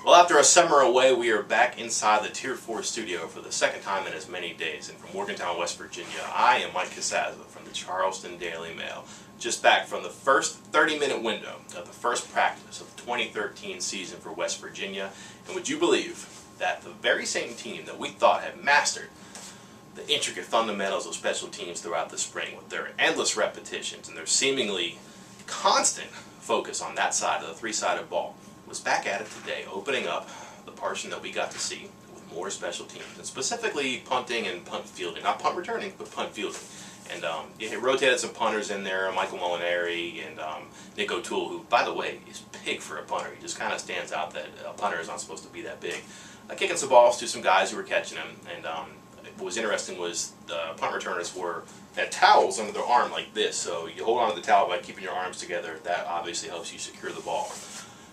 Well, after a summer away, we are back inside the Tier 4 studio for the second time in as many days. And from Morgantown, West Virginia, I am Mike Casazza from the Charleston Daily Mail. Just back from the first 30-minute window of the first practice of the 2013 season for West Virginia. And would you believe that the very same team that we thought had mastered the intricate fundamentals of special teams throughout the spring with their endless repetitions and their seemingly constant focus on that side of the three-sided ball was back at it today, opening up the portion that we got to see with more special teams, and specifically punting and punt fielding. Not punt returning, but punt fielding. And it rotated some punters in there, Michael Molinari and Nick O'Toole, who, by the way, is big for a punter. He just kind of stands out that a punter is not supposed to be that big. Kicking some balls to some guys who were catching them. And what was interesting was the punt returners had towels under their arm like this. So you hold on to the towel by keeping your arms together. That obviously helps you secure the ball.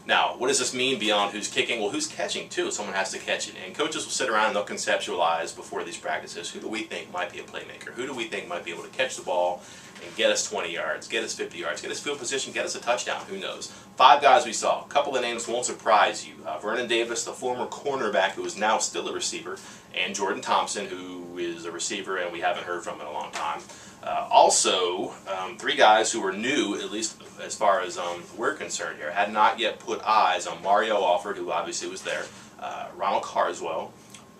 Now, what does this mean beyond who's kicking? Well, who's catching, too? Someone has to catch it. And coaches will sit around and they'll conceptualize before these practices, who do we think might be a playmaker? Who do we think might be able to catch the ball and get us 20 yards, get us 50 yards, get us field position, get us a touchdown? Who knows? 5 guys we saw. A couple of names won't surprise you. Vernon Davis, the former cornerback who is now still a receiver, and Jordan Thompson, who is a receiver and we haven't heard from in a long time. Also, 3 guys who were new, at least as far as we're concerned here, had not yet put eyes on Mario Alford, who obviously was there, Ronald Carswell,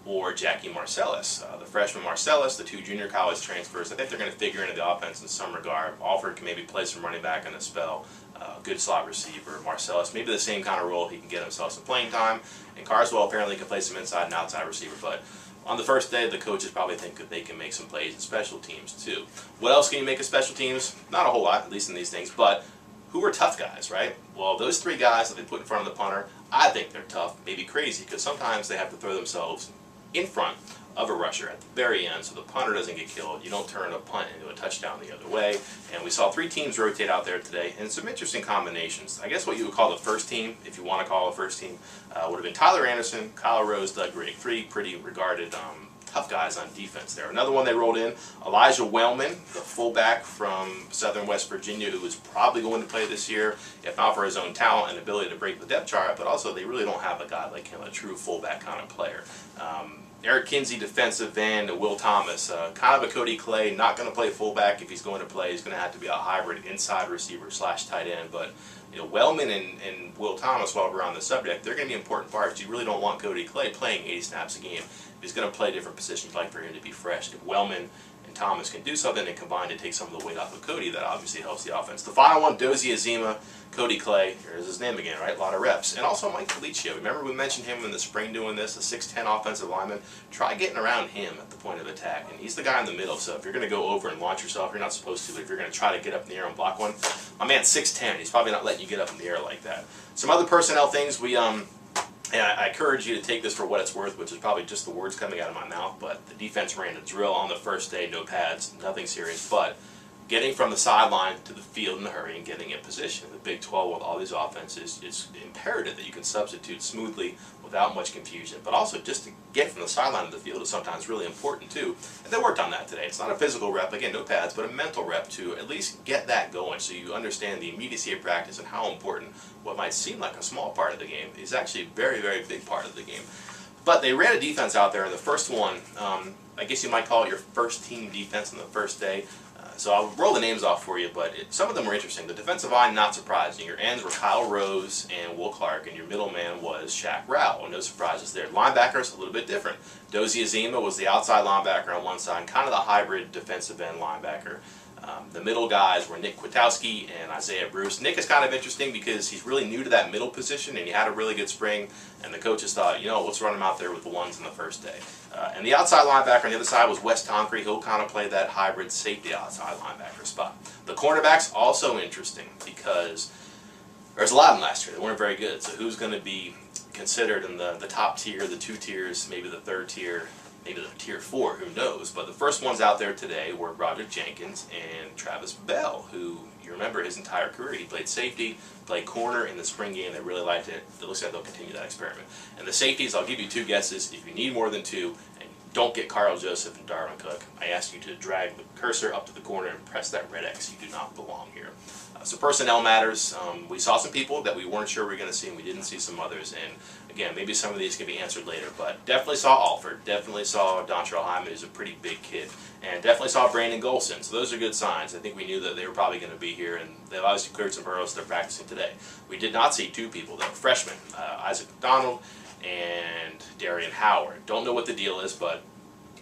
or Jackie Marcellus. The freshman Marcellus, the 2 junior college transfers, I think they're going to figure into the offense in some regard. Alford can maybe play some running back in a spell, good slot receiver. Marcellus, maybe the same kind of role, he can get himself some playing time. And Carswell apparently can play some inside and outside receiver, but on the first day, the coaches probably think that they can make some plays in special teams, too. What else can you make of special teams? Not a whole lot, at least in these things, but who are tough guys, right? Well, those 3 guys that they put in front of the punter, I think they're tough, maybe crazy, because sometimes they have to throw themselves in front of a rusher at the very end so the punter doesn't get killed. You don't turn a punt into a touchdown the other way. And we saw 3 teams rotate out there today and some interesting combinations. I guess what you would call the first team, if you want to call it a first team, would have been Tyler Anderson, Kyle Rose, Doug Rigg. 3 pretty regarded tough guys on defense there. Another one they rolled in, Elijah Wellman, the fullback from Southern West Virginia, who is probably going to play this year, if not for his own talent and ability to break the depth chart, but also they really don't have a guy like him, a true fullback kind of player. Eric Kinsey, defensive end, Will Thomas, kind of a Cody Clay, not going to play fullback. If he's going to play, he's going to have to be a hybrid inside receiver / tight end. But you know, Wellman and Will Thomas, while we're on the subject, they're going to be important parts. You really don't want Cody Clay playing 80 snaps a game. If he's going to play different positions, you'd like for him to be fresh. If Wellman and Thomas can do something and combine to take some of the weight off of Cody, that obviously helps the offense. The final one, Dozie Azima, Cody Clay, here's his name again, right? A lot of reps. And also Mike Felicio. Remember we mentioned him in the spring doing this, a 6'10 offensive lineman. Try getting around him at the point of attack. And he's the guy in the middle, so if you're going to go over and launch yourself, you're not supposed to, but if you're going to try to get up in the air and block one, my man's 6'10. He's probably not letting you get up in the air like that. Some other personnel things, and I encourage you to take this for what it's worth, which is probably just the words coming out of my mouth, but the defense ran a drill on the first day, no pads, nothing serious, but getting from the sideline to the field in a hurry and getting in position. The Big 12 with all these offenses, it's imperative that you can substitute smoothly without much confusion, but also just to get from the sideline to the field is sometimes really important too. And they worked on that today. It's not a physical rep, again, no pads, but a mental rep to at least get that going so you understand the immediacy of practice and how important what might seem like a small part of the game is actually a very, very big part of the game. But they ran a defense out there, and the first one, I guess you might call it your first team defense on the first day. So I'll roll the names off for you, but some of them were interesting. The defensive line, not surprising. Your ends were Kyle Rose and Will Clark, and your middleman was Shaq Rowell. No surprises there. Linebackers, a little bit different. Dozie Azima was the outside linebacker on one side, kind of the hybrid defensive end linebacker. The middle guys were Nick Kwiatkowski and Isaiah Bruce. Nick is kind of interesting because he's really new to that middle position, and he had a really good spring, and the coaches thought, you know, let's run him out there with the ones in the first day. And the outside linebacker on the other side was Wes Tonkery. He'll kind of play that hybrid safety outside linebacker spot. The cornerbacks, also interesting because there's a lot of them last year. They weren't very good. So who's going to be considered in the top tier, the 2 tiers, maybe the 3rd tier, maybe the tier 4, who knows? But the first ones out there today were Broderick Jenkins and Travis Bell, who you remember his entire career. He played safety, played corner in the spring game. They really liked it. It looks like they'll continue that experiment. And the safeties, I'll give you 2 guesses. If you need more than 2, and don't get Carl Joseph and Darwin Cook. I ask you to drag the cursor up to the corner and press that red X. You do not belong here. So personnel matters. We saw some people that we weren't sure we were going to see, and we didn't see some others. And again, maybe some of these can be answered later, but definitely saw Alford, definitely saw Dontrell Hyman, who's a pretty big kid, and definitely saw Brandon Golson. So those are good signs. I think we knew that they were probably going to be here, and they've obviously cleared some hurdles. They're practicing today. We did not see two people, though. Freshmen, Isaac McDonald and Darian Howard. Don't know what the deal is, but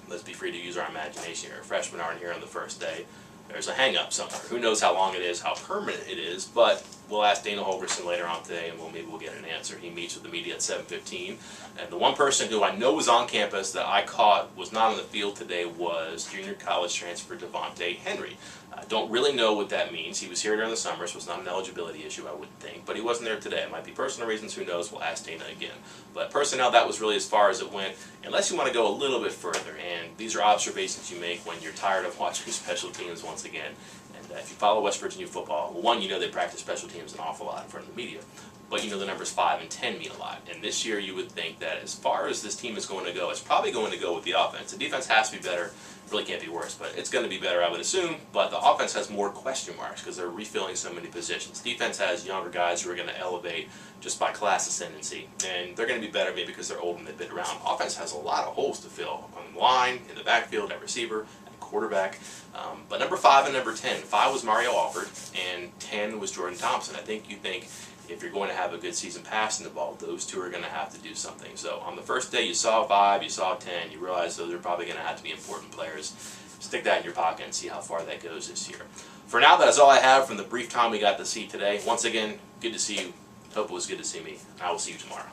let's be free to use our imagination here. Freshmen aren't here on the first day. There's a hang-up somewhere. Who knows how long it is, how permanent it is, but we'll ask Dana Holgorsen later on today, and maybe we'll get an answer. He meets with the media at 7:15, and the one person who I know was on campus that I caught was not on the field today was junior college transfer Devontae Henry. I don't really know what that means. He was here during the summer, so it's not an eligibility issue, I wouldn't think, but he wasn't there today. It might be personal reasons, who knows, we'll ask Dana again. But personnel, that was really as far as it went, unless you want to go a little bit further, and these are observations you make when you're tired of watching special teams once again. And if you follow West Virginia football, well, one, you know they practice special teams an awful lot in front of the media, but you know the numbers 5 and 10 mean a lot. And this year you would think that as far as this team is going to go, it's probably going to go with the offense. The defense has to be better. Really can't be worse, but it's going to be better, I would assume. But the offense has more question marks because they're refilling so many positions. Defense has younger guys who are going to elevate just by class ascendancy, and they're going to be better maybe because they're old and they've been around. Offense has a lot of holes to fill on the line, in the backfield, at receiver, at quarterback. But number 5 and number 10, 5 was Mario Alford, and 10 was Jordan Thompson. I think you think if you're going to have a good season passing the ball, those two are going to have to do something. So on the first day you saw 5, you saw 10, you realize those are probably going to have to be important players. Stick that in your pocket and see how far that goes this year. For now, that is all I have from the brief time we got to see today. Once again, good to see you. Hope it was good to see me. I will see you tomorrow.